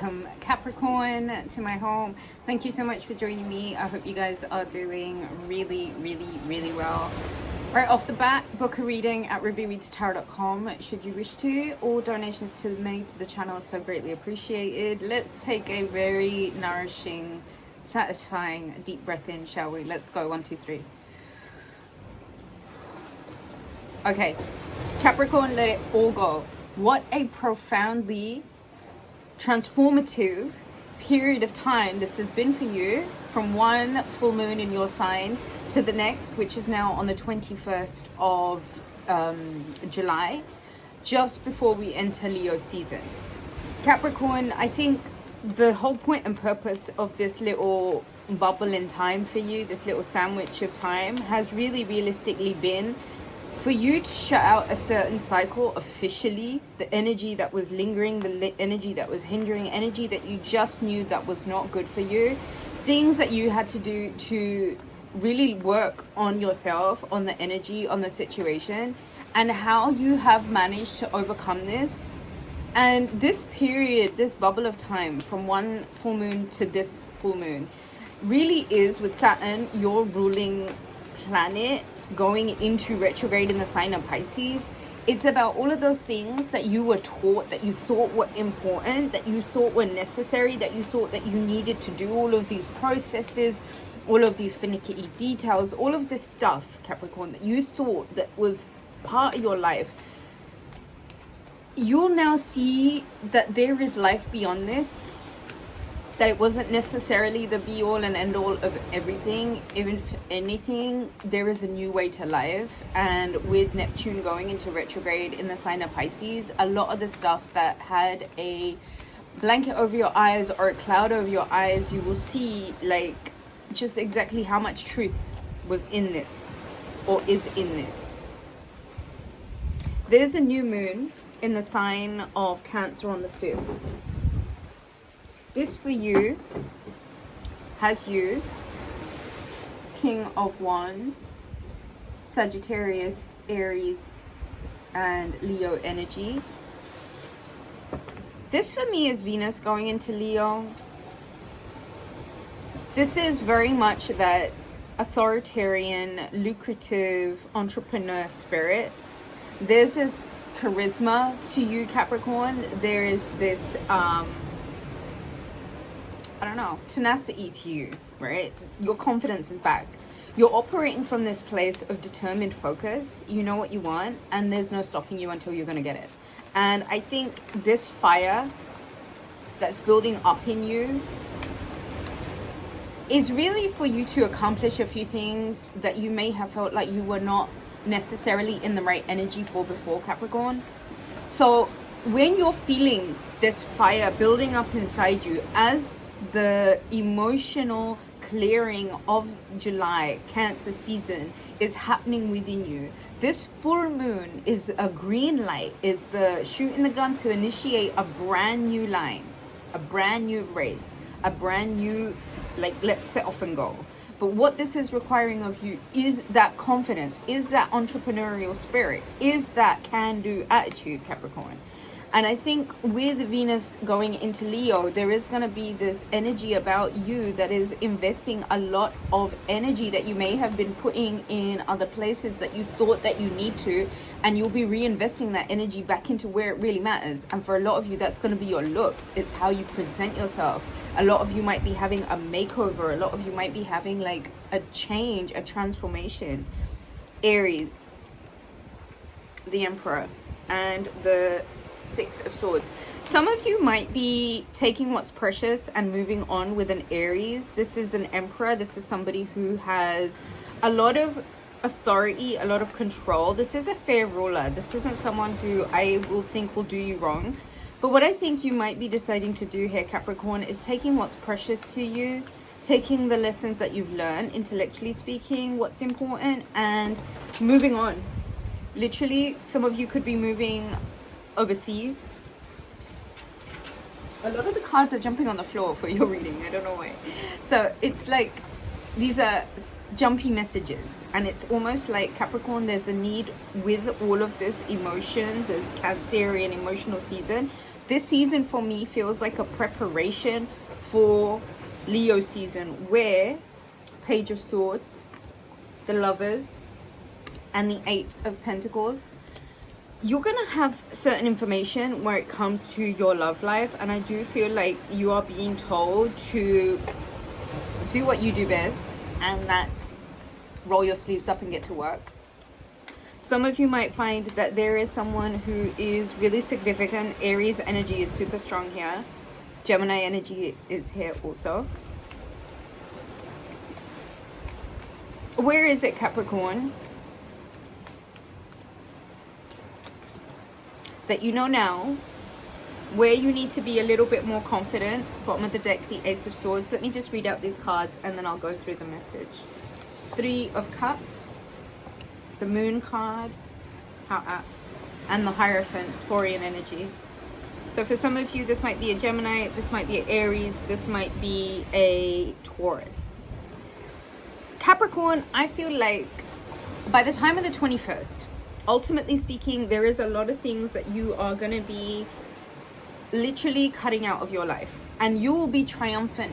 welcome Capricorn to my home. Thank you so much for joining me. I hope you guys are doing really well. Right off the bat, book a reading at rubyreadstarot.com should you wish to. All donations made to the channel are so greatly appreciated. Let's take a very nourishing, satisfying deep breath in, shall we? Let's go. 1, 2, 3. Okay, Capricorn, let it all go. What a profoundly transformative period of time this has been for you, from one full moon in your sign to the next, which is now on the 21st of July, just before we enter Leo season. Capricorn, I think the whole point and purpose of this little bubble in time for you, this little sandwich of time, has really realistically been for you to shut out a certain cycle officially, the energy that was lingering, the energy that was hindering, energy that you just knew that was not good for you, things that you had to do to really work on yourself, on the energy, on the situation, and how you have managed to overcome this. And this period, this bubble of time from one full moon to this full moon, really is, with Saturn, your ruling planet, going into retrograde in the sign of Pisces. It's about all of those things that you were taught, that you thought were important, that you thought were necessary, that you thought that you needed to do, all of these processes, all of these finicky details, all of this stuff, Capricorn, that you thought that was part of your life. You'll now see that there is life beyond this, that it wasn't necessarily the be all and end all of everything. If anything, there is a new way to life. And with Neptune going into retrograde in the sign of Pisces, a lot of the stuff that had a blanket over your eyes or a cloud over your eyes, you will see like just exactly how much truth was in this or is in this. There's a new moon in the sign of Cancer on the 5th. This for you has you, King of Wands, Sagittarius, Aries, and Leo energy. This for me is Venus going into Leo. This is very much that authoritarian, lucrative entrepreneur spirit. There's this charisma to you, Capricorn. There is this I don't know, tenacity to you, right? Your confidence is back. You're operating from this place of determined focus. You know what you want, and there's no stopping you until you're going to get it. And I think this fire that's building up in you is really for you to accomplish a few things that you may have felt like you were not necessarily in the right energy for before, Capricorn. So when you're feeling this fire building up inside you, as the emotional clearing of July, Cancer season, is happening within you, this full moon is a green light, is the shooting the gun to initiate a brand new line, a brand new race, a brand new, like, let's set off and go. But what this is requiring of you is that confidence, is that entrepreneurial spirit, is that can-do attitude, Capricorn. And I think with Venus going into Leo, there is going to be this energy about you that is investing a lot of energy that you may have been putting in other places that you thought that you need to, and you'll be reinvesting that energy back into where it really matters. And for a lot of you, that's going to be your looks. It's how you present yourself. A lot of you might be having a makeover. A lot of you might be having like a change, a transformation. Aries, the Emperor, and the 6 of Swords. Some of you might be taking what's precious and moving on with an Aries. This is an Emperor. This is somebody who has a lot of authority, a lot of control. This is a fair ruler. This isn't someone who I will think will do you wrong. But what I think you might be deciding to do here, Capricorn, is taking what's precious to you, taking the lessons that you've learned, intellectually speaking, what's important, and moving on. Literally, some of you could be moving overseas. A lot of the cards are jumping on the floor for your reading. I don't know why. So it's like these are jumpy messages, and it's almost like, Capricorn, there's a need with all of this emotion, this Cancerian emotional season, This season for me feels like a preparation for Leo season, where Page of Swords, the Lovers, and the Eight of Pentacles, you're gonna have certain information where it comes to your love life, and I do feel like you are being told to do what you do best, and that's roll your sleeves up and get to work. Some of you might find that there is someone who is really significant. Aries energy is super strong here. Gemini energy is here also. Where is it, Capricorn? That you know now where you need to be a little bit more confident. Bottom of the deck, the Ace of Swords. Let me just read out these cards and then I'll go through the message. Three of Cups, the Moon card, how apt, and the Hierophant, Taurian energy. So for some of you, this might be a Gemini, this might be an Aries, this might be a Taurus. Capricorn, I feel like by the time of the 21st, ultimately speaking, there is a lot of things that you are going to be literally cutting out of your life, and you will be triumphant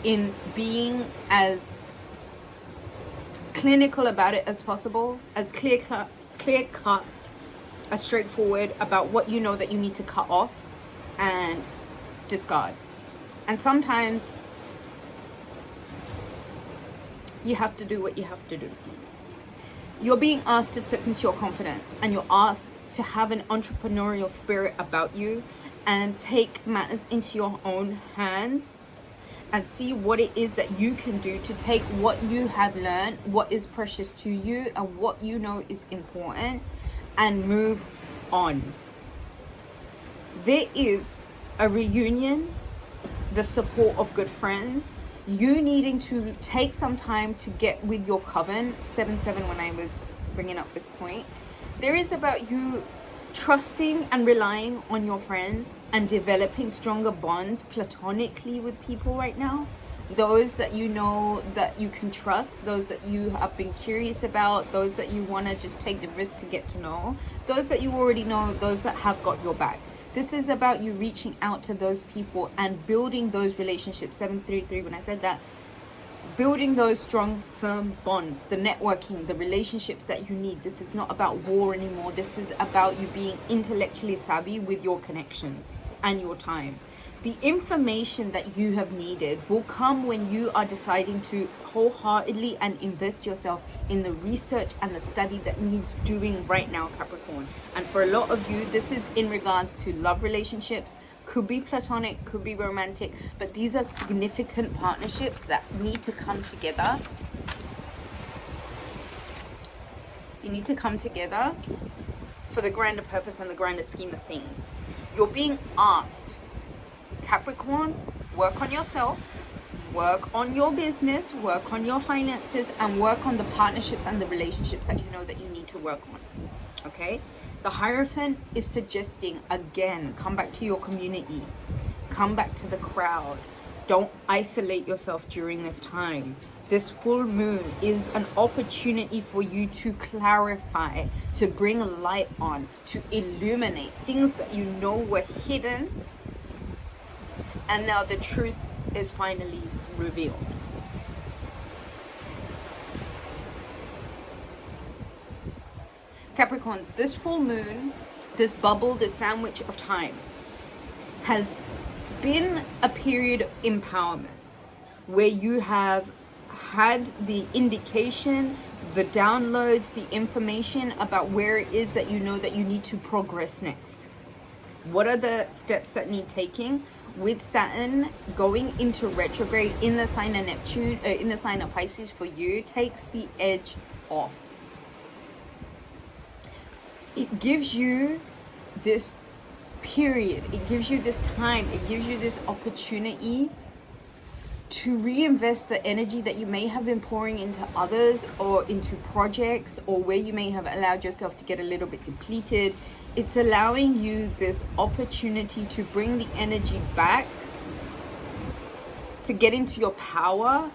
in being as clinical about it as possible, as clear cut, as straightforward about what you know that you need to cut off and discard. And sometimes you have to do what you have to do. You're being asked to tap into your confidence, and you're asked to have an entrepreneurial spirit about you and take matters into your own hands and see what it is that you can do to take what you have learned, what is precious to you and what you know is important, and move on. There is a reunion, the support of good friends, you needing to take some time to get with your coven. 7-7 when I was bringing up this point. There is about you trusting and relying on your friends and developing stronger bonds platonically with people right now. Those that you know that you can trust, those that you have been curious about, those that you want to just take the risk to get to know, those that you already know, those that have got your back. This is about you reaching out to those people and building those relationships. 733 when I said that. Building those strong, firm bonds, the networking, the relationships that you need. This is not about war anymore. This is about you being intellectually savvy with your connections and your time. The information that you have needed will come when you are deciding to wholeheartedly and invest yourself in the research and the study that needs doing right now, Capricorn. And for a lot of you, this is in regards to love relationships. Could be platonic, could be romantic, but these are significant partnerships that need to come together. You need to come together for the grander purpose and the grander scheme of things. You're being asked, Capricorn, work on yourself, work on your business, work on your finances, and work on the partnerships and the relationships that you know that you need to work on. Okay? The Hierophant is suggesting, again, come back to your community, come back to the crowd. Don't isolate yourself during this time. This full moon is an opportunity for you to clarify, to bring light on, to illuminate things that you know were hidden. And now the truth is finally revealed. Capricorn, this full moon, this bubble, this sandwich of time has been a period of empowerment where you have had the indication, the downloads, the information about where it is that you know that you need to progress next. What are the steps that need taking? With Saturn going into retrograde in the sign of Neptune, in the sign of Pisces for you, takes the edge off. It gives you this period, it gives you this time, it gives you this opportunity to reinvest the energy that you may have been pouring into others or into projects, or where you may have allowed yourself to get a little bit depleted. It's allowing you this opportunity to bring the energy back, to get into your power,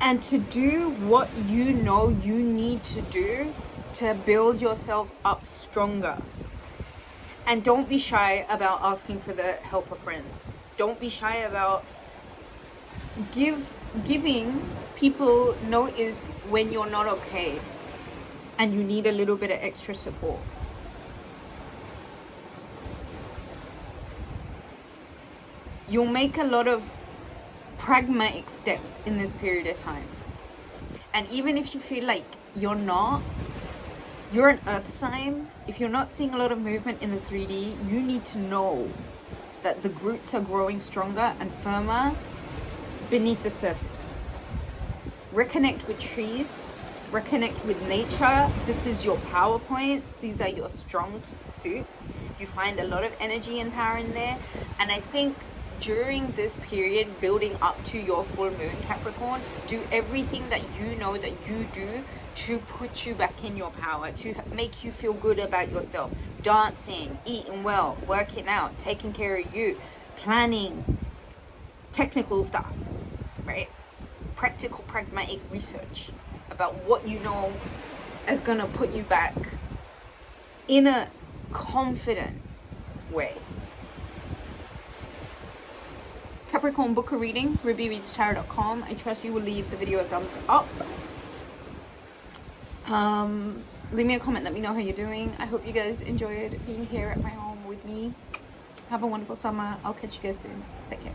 and to do what you know you need to do to build yourself up stronger. And don't be shy about asking for the help of friends. Don't be shy about giving people notice when you're not okay and you need a little bit of extra support. You'll make a lot of pragmatic steps in this period of time. And even if you feel like you're an earth sign, if you're not seeing a lot of movement in the 3D, you need to know that the roots are growing stronger and firmer beneath the surface. Reconnect with trees, reconnect with nature. This is your power points. These are your strong suits. You find a lot of energy and power in there. And I think during this period building up to your full moon, Capricorn, do everything that you know that you do to put you back in your power, to make you feel good about yourself. Dancing, eating well, working out, taking care of you, planning, technical stuff, right? Practical, pragmatic research about what you know is going to put you back in a confident way. Capricorn, book a reading, rubyreadstarot.com. I trust you will leave the video a thumbs up. Leave me a comment, let me know how you're doing. I hope you guys enjoyed being here at my home with me. Have a wonderful summer. I'll catch you guys soon. Take care.